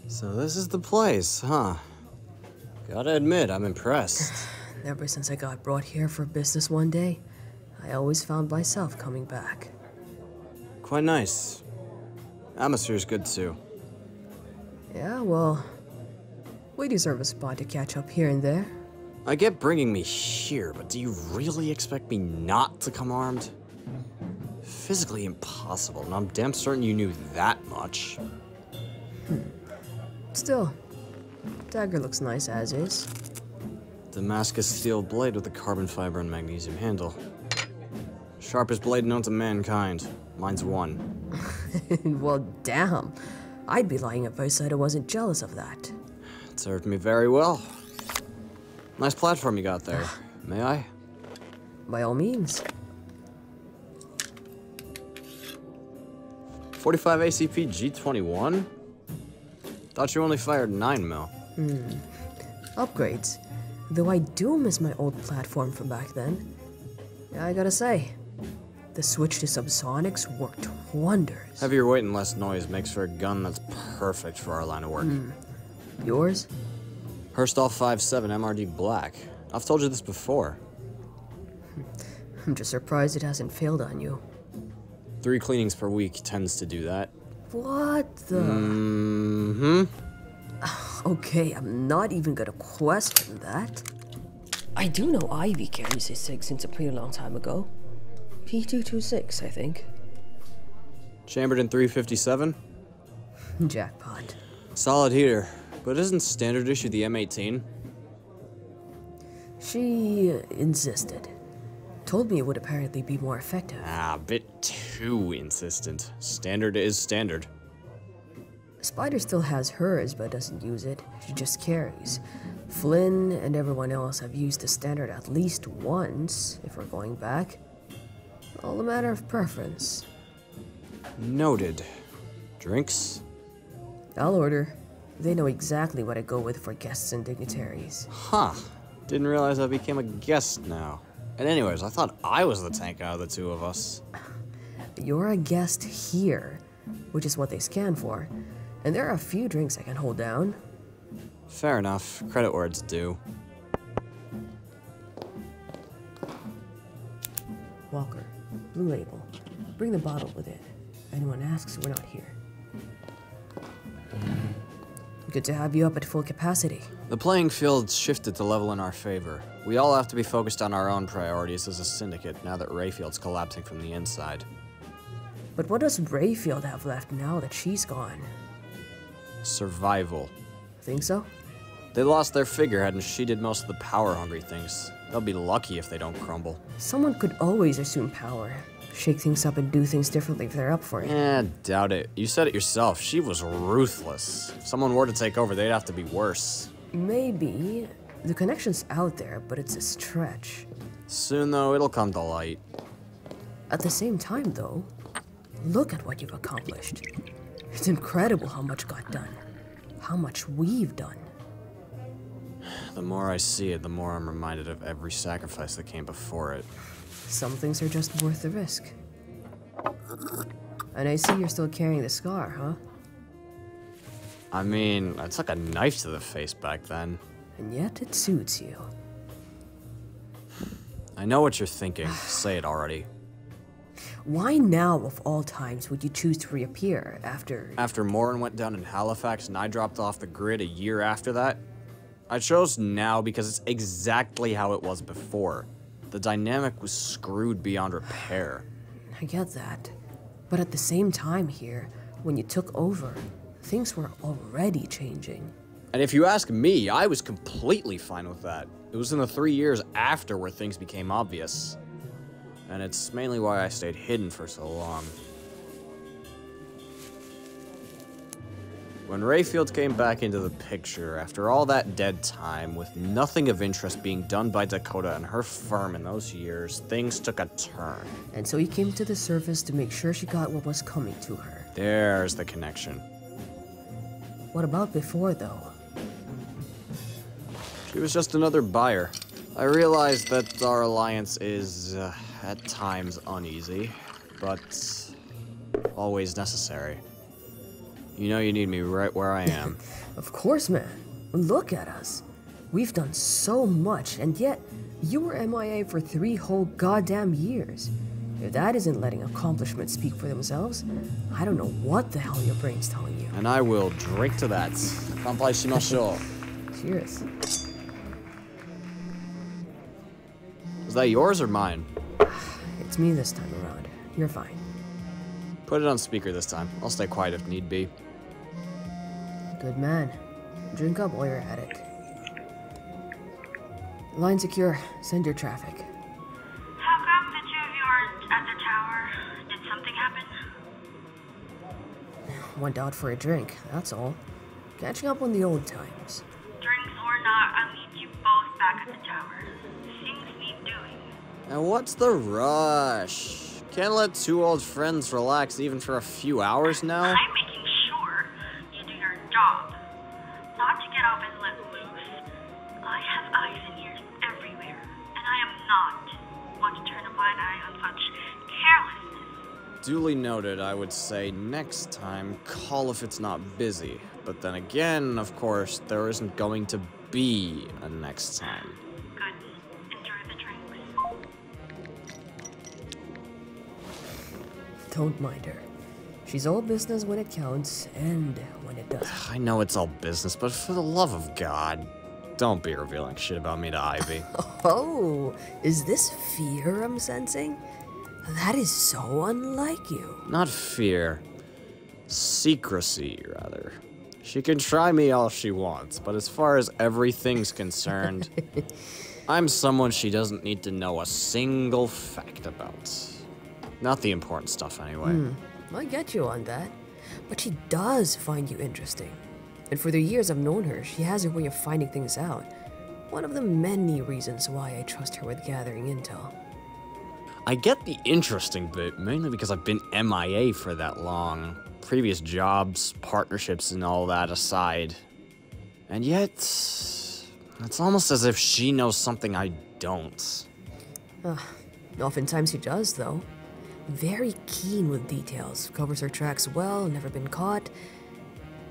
So this is the place, huh? Gotta admit, I'm impressed. Ever since I got brought here for business one day, I always found myself coming back. Quite nice. Atmosphere's good too. Yeah, well, we deserve a spot to catch up here and there. I get bringing me here, but do you really expect me not to come armed? Physically impossible, and I'm damn certain you knew that much. Still, dagger looks nice as is. Damascus steel blade with a carbon fiber and magnesium handle. Sharpest blade known to mankind. Mine's 1. Well, damn. I'd be lying if I said I wasn't jealous of that. It served me very well. Nice platform you got there. May I? By all means. 45 ACP G21? Thought you only fired 9mm. Upgrades. Though I do miss my old platform from back then. Yeah, I gotta say, the switch to subsonics worked wonders. Heavier weight and less noise makes for a gun that's perfect for our line of work. Yours? Herstall 5.7 MRD Black. I've told you this before. I'm just surprised it hasn't failed on you. 3 cleanings per week tends to do that. What the? Okay, I'm not even gonna question that. I do know Ivy carries his SIG since a pretty long time ago. P226, I think. Chambered in 357? Jackpot. Solid heater. But isn't standard issue the M18? She insisted. Told me it would apparently be more effective. A bit too insistent. Standard is standard. Spider still has hers, but doesn't use it. She just carries. Flynn and everyone else have used the standard at least once, if we're going back. All a matter of preference. Noted. Drinks? I'll order. They know exactly what I go with for guests and dignitaries. Huh. Didn't realize I became a guest now. And anyways, I thought I was the tank out of the two of us. You're a guest here, which is what they scan for. And there are a few drinks I can hold down. Fair enough. Credit where it's due. Walker, Blue Label. Bring the bottle with it. Anyone asks, we're not here. Good to have you up at full capacity. The playing field's shifted to level in our favor. We all have to be focused on our own priorities as a syndicate now that Rayfield's collapsing from the inside. But what does Rayfield have left now that she's gone? Survival. Think so? They lost their figurehead and she did most of the power-hungry things. They'll be lucky if they don't crumble. Someone could always assume power. Shake things up and do things differently if they're up for it. Doubt it. You said it yourself. She was ruthless. If someone were to take over, they'd have to be worse. Maybe. The connection's out there, but it's a stretch. Soon, though, it'll come to light. At the same time, though, look at what you've accomplished. It's incredible how much got done. How much we've done. The more I see it, the more I'm reminded of every sacrifice that came before it. Some things are just worth the risk. And I see you're still carrying the scar, huh? I mean, I took a knife to the face back then. And yet it suits you. I know what you're thinking. Say it already. Why now, of all times, would you choose to reappear after... After Morin went down in Halifax and I dropped off the grid a year after that? I chose now because it's exactly how it was before. The dynamic was screwed beyond repair. I get that. But at the same time here, when you took over, things were already changing. And if you ask me, I was completely fine with that. It was in the 3 years after where things became obvious. And it's mainly why I stayed hidden for so long. When Rayfield came back into the picture, after all that dead time, with nothing of interest being done by Dakota and her firm in those years, things took a turn. And so he came to the surface to make sure she got what was coming to her. There's the connection. What about before, though? She was just another buyer. I realize that our alliance is, at times, uneasy, but always necessary. You know you need me right where I am. Of course, man. Look at us. We've done so much, and yet you were MIA for 3 whole goddamn years. If that isn't letting accomplishments speak for themselves, I don't know what the hell your brain's telling you. And I will drink to that. Kanpai shimashou. Cheers. Is that yours or mine? It's me this time around. You're fine. Put it on speaker this time. I'll stay quiet if need be. Good man. Drink up while you're at it. Line secure. Send your traffic. How come the two of you aren't at the tower? Did something happen? Went out for a drink, that's all. Catching up on the old times. Drinks or not, I'll need you both back at the tower. Things need doing. And what's the rush? Can't let 2 old friends relax even for a few hours now? I'm making sure you do your job. Not to get off and let loose. I have eyes and ears everywhere, and I am not one to turn a blind eye on such carelessness. Duly noted, I would say next time, call if it's not busy. But then again, of course, there isn't going to be a next time. Good. Enjoy the drinks. Don't mind her. She's all business when it counts, and when it doesn't. I know it's all business, but for the love of God, don't be revealing shit about me to Ivy. Oh, is this fear I'm sensing? That is so unlike you. Not fear. Secrecy, rather. She can try me all she wants, but as far as everything's concerned, I'm someone she doesn't need to know a single fact about. Not the important stuff, anyway. I get you on that. But she does find you interesting. And for the years I've known her, she has her way of finding things out. One of the many reasons why I trust her with gathering intel. I get the interesting bit, mainly because I've been MIA for that long. Previous jobs, partnerships, and all that aside. And yet, it's almost as if she knows something I don't. Oftentimes she does, though. Very keen with details, covers her tracks well, never been caught.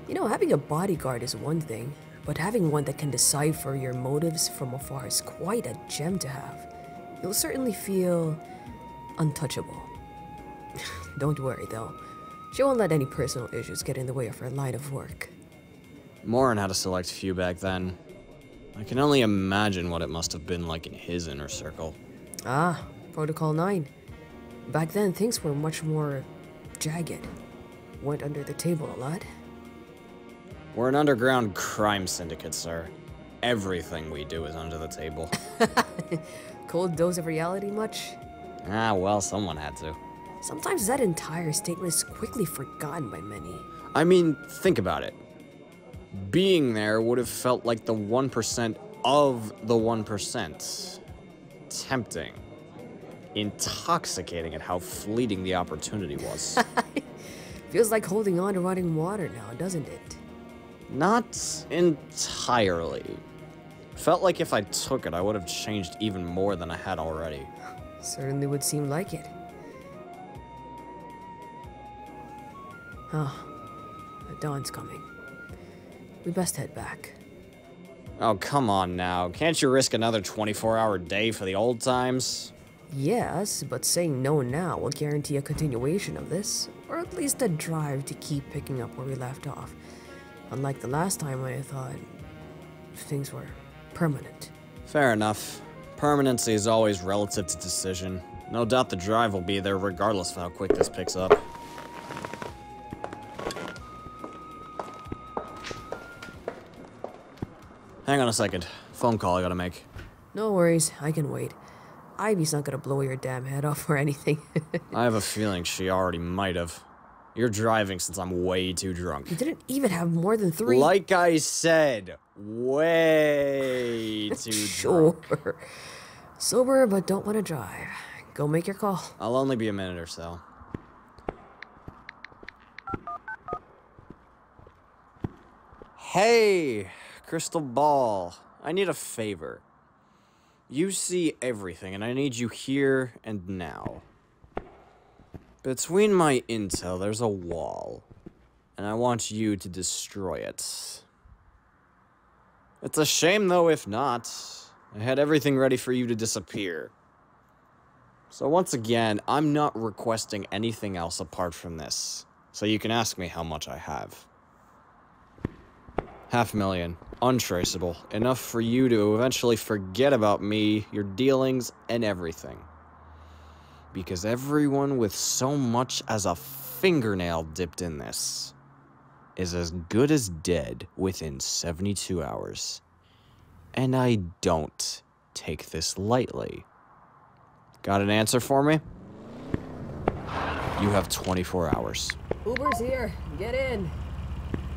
You know, having a bodyguard is one thing, but having one that can decipher your motives from afar is quite a gem to have. You'll certainly feel untouchable. Don't worry, though. She won't let any personal issues get in the way of her line of work. Morin had a select few back then. I can only imagine what it must have been like in his inner circle. Ah, Protocol 9. Back then, things were much more jagged. Went under the table a lot. We're an underground crime syndicate, sir. Everything we do is under the table. Cold dose of reality much? Ah, well, someone had to. Sometimes that entire statement is quickly forgotten by many. I mean, think about it. Being there would have felt like the 1% of the 1%. Tempting. Intoxicating at how fleeting the opportunity was. Feels like holding on to running water now, doesn't it? Not entirely. Felt like if I took it, I would have changed even more than I had already. Certainly would seem like it. Oh, the dawn's coming. We best head back. Oh, come on now. Can't you risk another 24-hour day for the old times? Yes, but saying no now will guarantee a continuation of this, or at least a drive to keep picking up where we left off. Unlike the last time when I thought things were permanent. Fair enough. Permanency is always relative to decision. No doubt the drive will be there regardless of how quick this picks up. Hang on a second. Phone call I gotta make. No worries, I can wait. Ivy's not gonna blow your damn head off or anything. I have a feeling she already might have. You're driving since I'm way too drunk. You didn't even have more than 3. Like I said, way too Sure. drunk. Sober, but don't want to drive. Go make your call. I'll only be a minute or so. Hey, Crystal Ball. I need a favor. You see everything, and I need you here and now. Between my intel, there's a wall. and I want you to destroy it. It's a shame, though, if not. I had everything ready for you to disappear. So once again, I'm not requesting anything else apart from this. So you can ask me how much I have. 500,000, untraceable, enough for you to eventually forget about me, your dealings, and everything. Because everyone with so much as a fingernail dipped in this is as good as dead within 72 hours. And I don't take this lightly. Got an answer for me? You have 24 hours. Uber's here. Get in.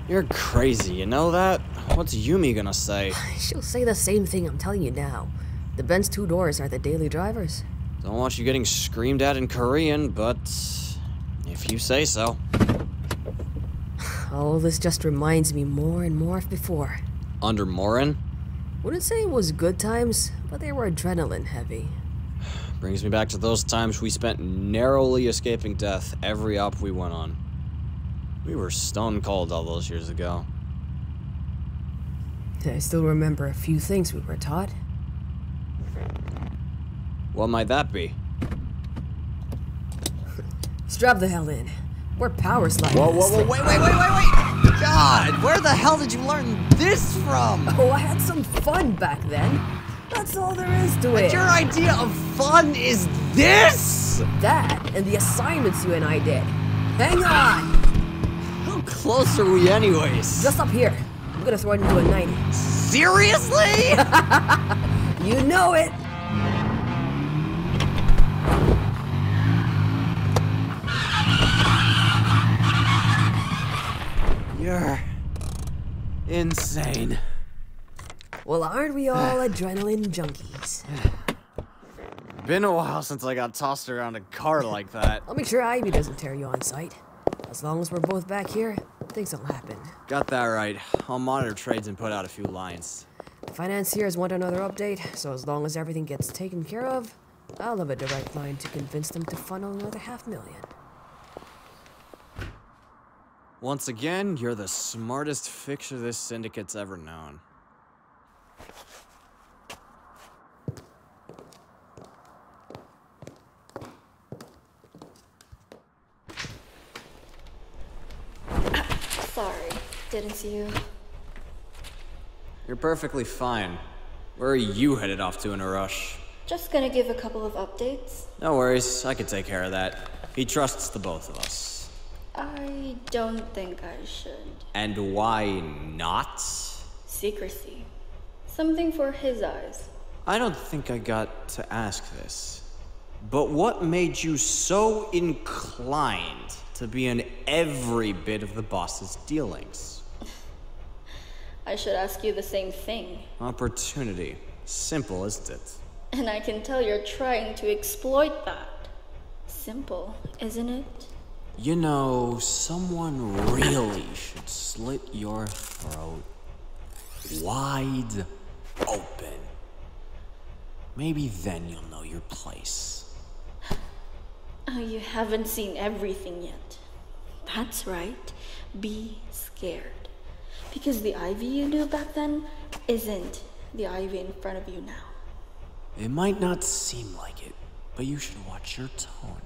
You're crazy, you know that? What's Yumi gonna say? She'll say the same thing, I'm telling you now. The Benz 2 doors are the daily drivers. Don't want you getting screamed at in Korean, but if you say so. All this just reminds me more and more of before. Under Morin? Wouldn't say it was good times, but they were adrenaline heavy. Brings me back to those times we spent narrowly escaping death every op we went on. We were stone cold all those years ago. I still remember a few things we were taught. What might that be? Strap the hell in. We're power sliding. Whoa, wait! God, where the hell did you learn this from? Oh, I had some fun back then. That's all there is to it. But your idea of fun is this? That and the assignments you and I did. Hang on! How close are we anyways? Just up here. I'm gonna throw it into a 90. Seriously? You know it! You're insane. Well, aren't we all adrenaline junkies? Been a while since I got tossed around a car like that. I'll make sure Ivy doesn't tear you on sight. As long as we're both back here, things will happen. Got that right. I'll monitor trades and put out a few lines. Financiers want another update, so as long as everything gets taken care of, I'll have a direct line to convince them to funnel another 500,000. Once again, you're the smartest fixer this syndicate's ever known. Sorry, didn't see you. You're perfectly fine. Where are you headed off to in a rush? Just gonna give a couple of updates. No worries, I could take care of that. He trusts the both of us. I don't think I should. And why not? Secrecy. Something for his eyes. I don't think I got to ask this. But what made you so inclined to be in every bit of the boss's dealings? I should ask you the same thing. Opportunity. Simple, isn't it? And I can tell you're trying to exploit that. Simple, isn't it? You know, someone really should slit your throat wide open. Maybe then you'll know your place. Oh, you haven't seen everything yet. That's right. Be scared. Because the Ivy you knew back then isn't the Ivy in front of you now. It might not seem like it, but you should watch your tone.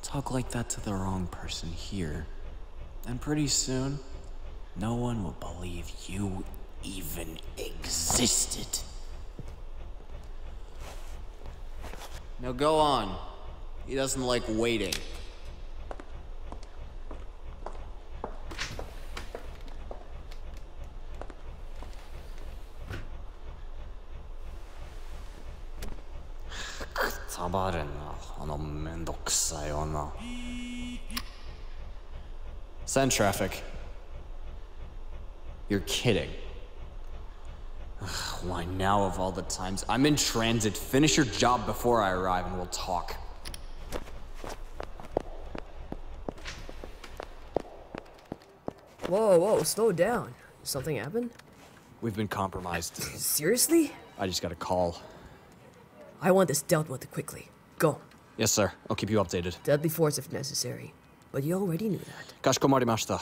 Talk like that to the wrong person here, and pretty soon, no one will believe you even existed. Now go on. He doesn't like waiting. Send traffic. You're kidding. Ugh, why now of all the times? I'm in transit. Finish your job before I arrive and we'll talk. Whoa, slow down. Something happened? We've been compromised. Seriously? I just got a call. I want this dealt with quickly. Go. Yes, sir. I'll keep you updated. Deadly force if necessary. but you already knew that. Kashikomarimashita.